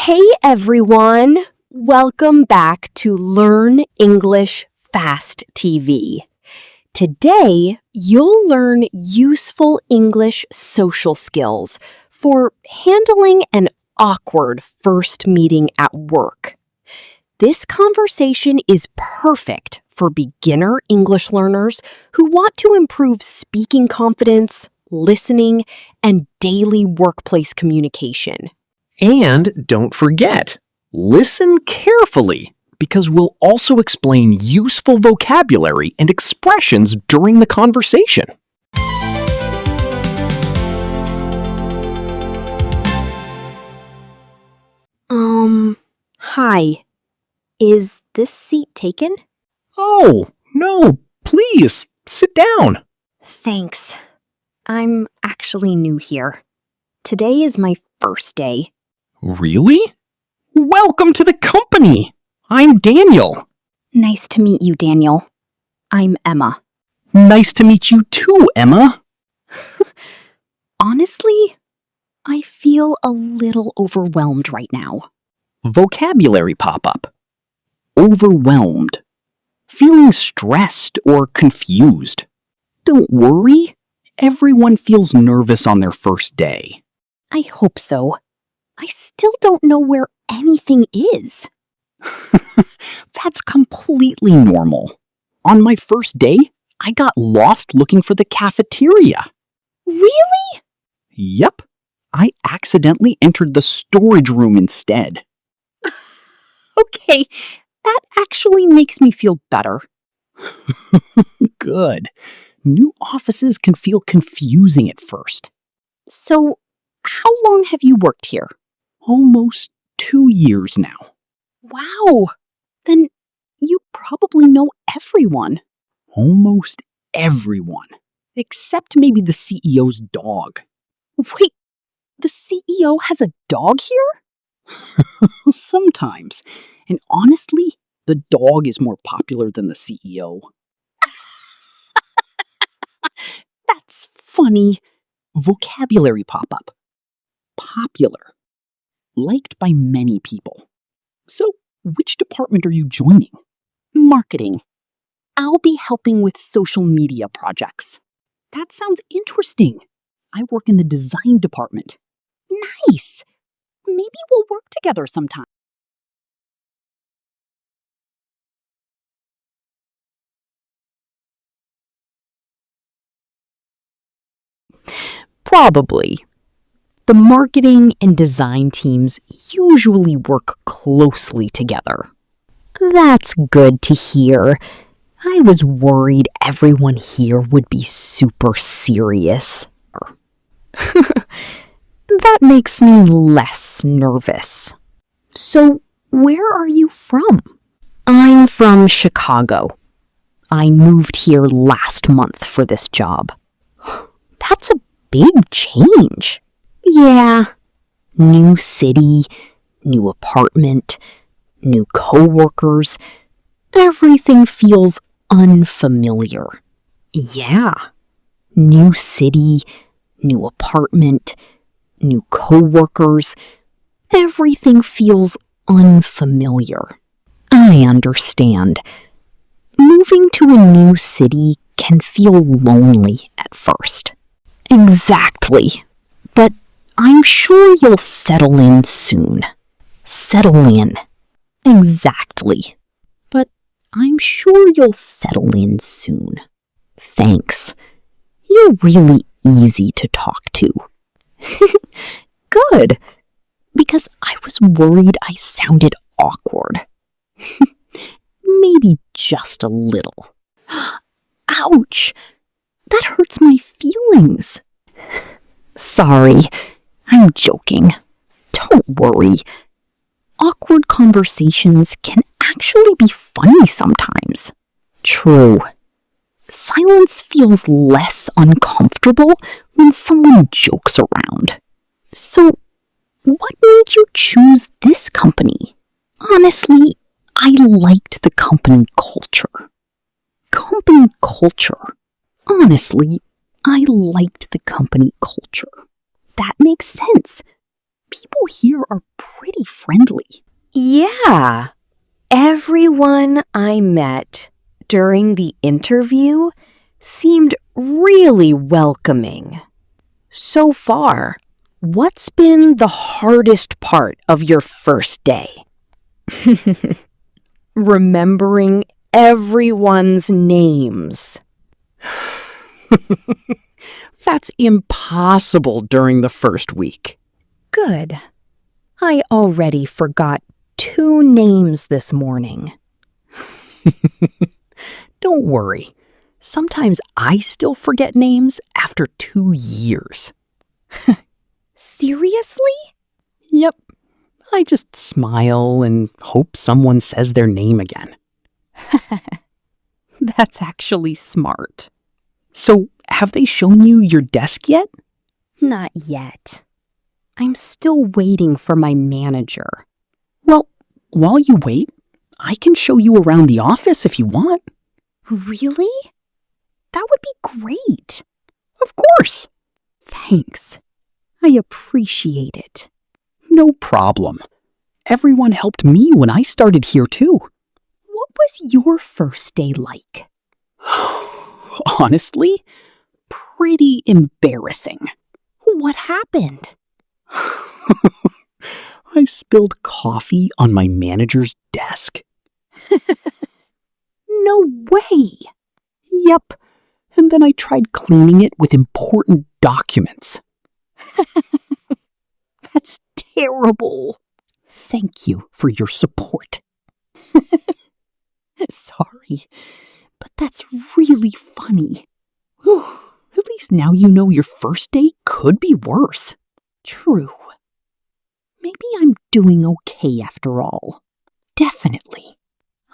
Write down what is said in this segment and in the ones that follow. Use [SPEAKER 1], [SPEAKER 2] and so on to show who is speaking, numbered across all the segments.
[SPEAKER 1] Hey everyone! Welcome back to Learn English Fast TV. Today, you'll learn useful English social skills for handling an awkward first meeting at work. This conversation is perfect for beginner English learners who want to improve speaking confidence, listening, and daily workplace communication.
[SPEAKER 2] And don't forget, listen carefully, because we'll also explain useful vocabulary and expressions during the conversation.
[SPEAKER 1] Hi. Is this seat taken?
[SPEAKER 2] Oh, no, please, sit down.
[SPEAKER 1] Thanks. I'm actually new here. Today is my first day.
[SPEAKER 2] Really? Welcome to the company. I'm Daniel.
[SPEAKER 1] Nice to meet you, Daniel. I'm Emma.
[SPEAKER 2] Nice to meet you too, Emma.
[SPEAKER 1] Honestly, I feel a little overwhelmed right now.
[SPEAKER 2] Vocabulary pop-up. Overwhelmed. Feeling stressed or confused. Don't worry. Everyone feels nervous on their first day.
[SPEAKER 1] I hope so. I still don't know where anything is.
[SPEAKER 2] That's completely normal. On my first day, I got lost looking for the cafeteria.
[SPEAKER 1] Really?
[SPEAKER 2] Yep. I accidentally entered the storage room instead.
[SPEAKER 1] Okay, that actually makes me feel better.
[SPEAKER 2] Good. New offices can feel confusing at first.
[SPEAKER 1] So, how long have you worked here?
[SPEAKER 2] Almost 2 years now.
[SPEAKER 1] Wow! Then you probably know everyone.
[SPEAKER 2] Almost everyone. Except maybe the CEO's dog.
[SPEAKER 1] Wait, the CEO has a dog here?
[SPEAKER 2] Sometimes. And honestly, the dog is more popular than the CEO.
[SPEAKER 1] That's funny.
[SPEAKER 2] Vocabulary pop-up. Popular. Liked by many people. So, which department are you joining?
[SPEAKER 1] Marketing. I'll be helping with social media projects.
[SPEAKER 2] That sounds interesting. I work in the design department.
[SPEAKER 1] Nice! Maybe we'll work together sometime. Probably. The marketing and design teams usually work closely together. That's good to hear. I was worried everyone here would be super serious. That makes me less nervous. So, where are you from? I'm from Chicago. I moved here last month for this job. That's a big change. Yeah. New city, new apartment, new coworkers. Everything feels unfamiliar. Yeah. New city, new apartment, new coworkers. Everything feels unfamiliar. I understand. Moving to a new city can feel lonely at first. Exactly. But I'm sure you'll settle in soon. Settle in. Exactly. But I'm sure you'll settle in soon. Thanks. You're really easy to talk to. Good. Because I was worried I sounded awkward. Maybe just a little. Ouch! That hurts my feelings. Sorry, I'm joking. Don't worry. Awkward conversations can actually be funny sometimes. True. Silence feels less uncomfortable when someone jokes around. So, what made you choose this company? Honestly, I liked the company culture. Company culture. Honestly, I liked the company culture. That makes sense.
[SPEAKER 3] people here are pretty friendly.
[SPEAKER 1] Yeah, everyone I met during the interview seemed really welcoming. So far, what's been the hardest part of your first day? Remembering everyone's names.
[SPEAKER 2] That's impossible during the first week.
[SPEAKER 1] Good. I already forgot 2 names this morning.
[SPEAKER 2] Don't worry. Sometimes I still forget names after 2 years.
[SPEAKER 1] Seriously?
[SPEAKER 2] Yep. I just smile and hope someone says their name again.
[SPEAKER 3] That's actually smart.
[SPEAKER 2] So, have they shown you your desk yet?
[SPEAKER 1] Not yet. I'm still waiting for my manager.
[SPEAKER 2] Well, while you wait, I can show you around the office if you want.
[SPEAKER 1] Really? That would be great.
[SPEAKER 2] Of course.
[SPEAKER 1] Thanks. I appreciate it.
[SPEAKER 2] No problem. Everyone helped me when I started here too.
[SPEAKER 1] What was your first day like?
[SPEAKER 2] Honestly, pretty embarrassing.
[SPEAKER 1] What happened?
[SPEAKER 2] I spilled coffee on my manager's desk.
[SPEAKER 1] No way!
[SPEAKER 2] Yep, and then I tried cleaning it with important documents.
[SPEAKER 1] That's terrible.
[SPEAKER 2] Thank you for your support.
[SPEAKER 1] Sorry, but that's really funny.
[SPEAKER 2] Whew, at least now you know your first day could be worse.
[SPEAKER 1] True. Maybe I'm doing okay after all.
[SPEAKER 2] Definitely.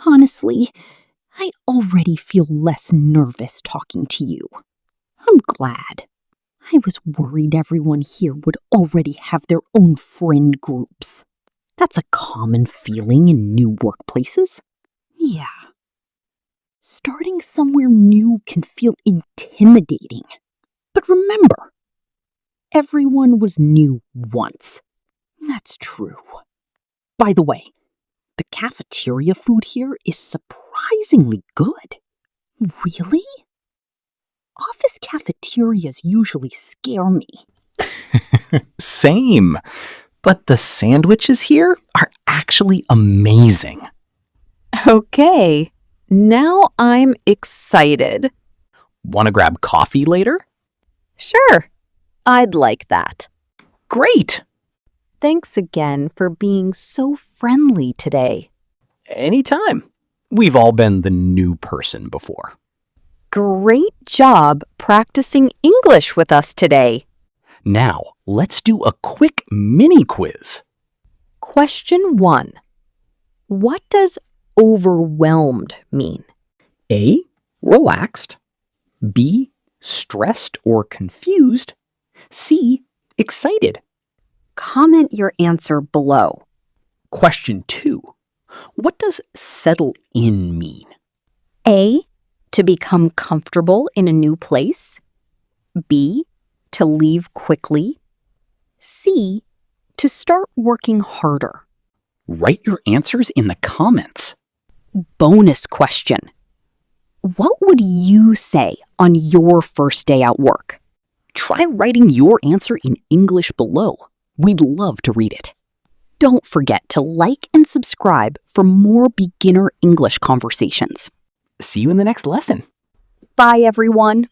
[SPEAKER 1] Honestly, I already feel less nervous talking to you. I'm glad. I was worried everyone here would already have their own friend groups. That's a common feeling in new workplaces.
[SPEAKER 3] Yeah.
[SPEAKER 1] Starting somewhere new can feel intimidating. But remember, everyone was new once.
[SPEAKER 3] That's true.
[SPEAKER 1] By the way, the cafeteria food here is surprisingly good.
[SPEAKER 3] Really?
[SPEAKER 1] Office cafeterias usually scare me.
[SPEAKER 2] Same. But the sandwiches here are actually amazing.
[SPEAKER 3] Okay, now I'm excited.
[SPEAKER 2] Want to grab coffee later?
[SPEAKER 3] Sure, I'd like that.
[SPEAKER 2] Great.
[SPEAKER 3] Thanks again for being so friendly today.
[SPEAKER 2] Anytime. We've all been the new person before.
[SPEAKER 3] Great job practicing English with us today.
[SPEAKER 2] Now, let's do a quick mini quiz.
[SPEAKER 3] Question 1. What does overwhelmed mean?
[SPEAKER 2] A. Relaxed. B. Stressed or confused. C. Excited.
[SPEAKER 3] Comment your answer below.
[SPEAKER 2] Question 2. What does settle in mean?
[SPEAKER 3] A. To become comfortable in a new place. B. To leave quickly. C. To start working harder.
[SPEAKER 2] Write your answers in the comments.
[SPEAKER 1] Bonus question. What would you say on your first day at work? Try writing your answer in English below. We'd love to read it. Don't forget to like and subscribe for more beginner English conversations.
[SPEAKER 2] See you in the next lesson.
[SPEAKER 1] Bye, everyone.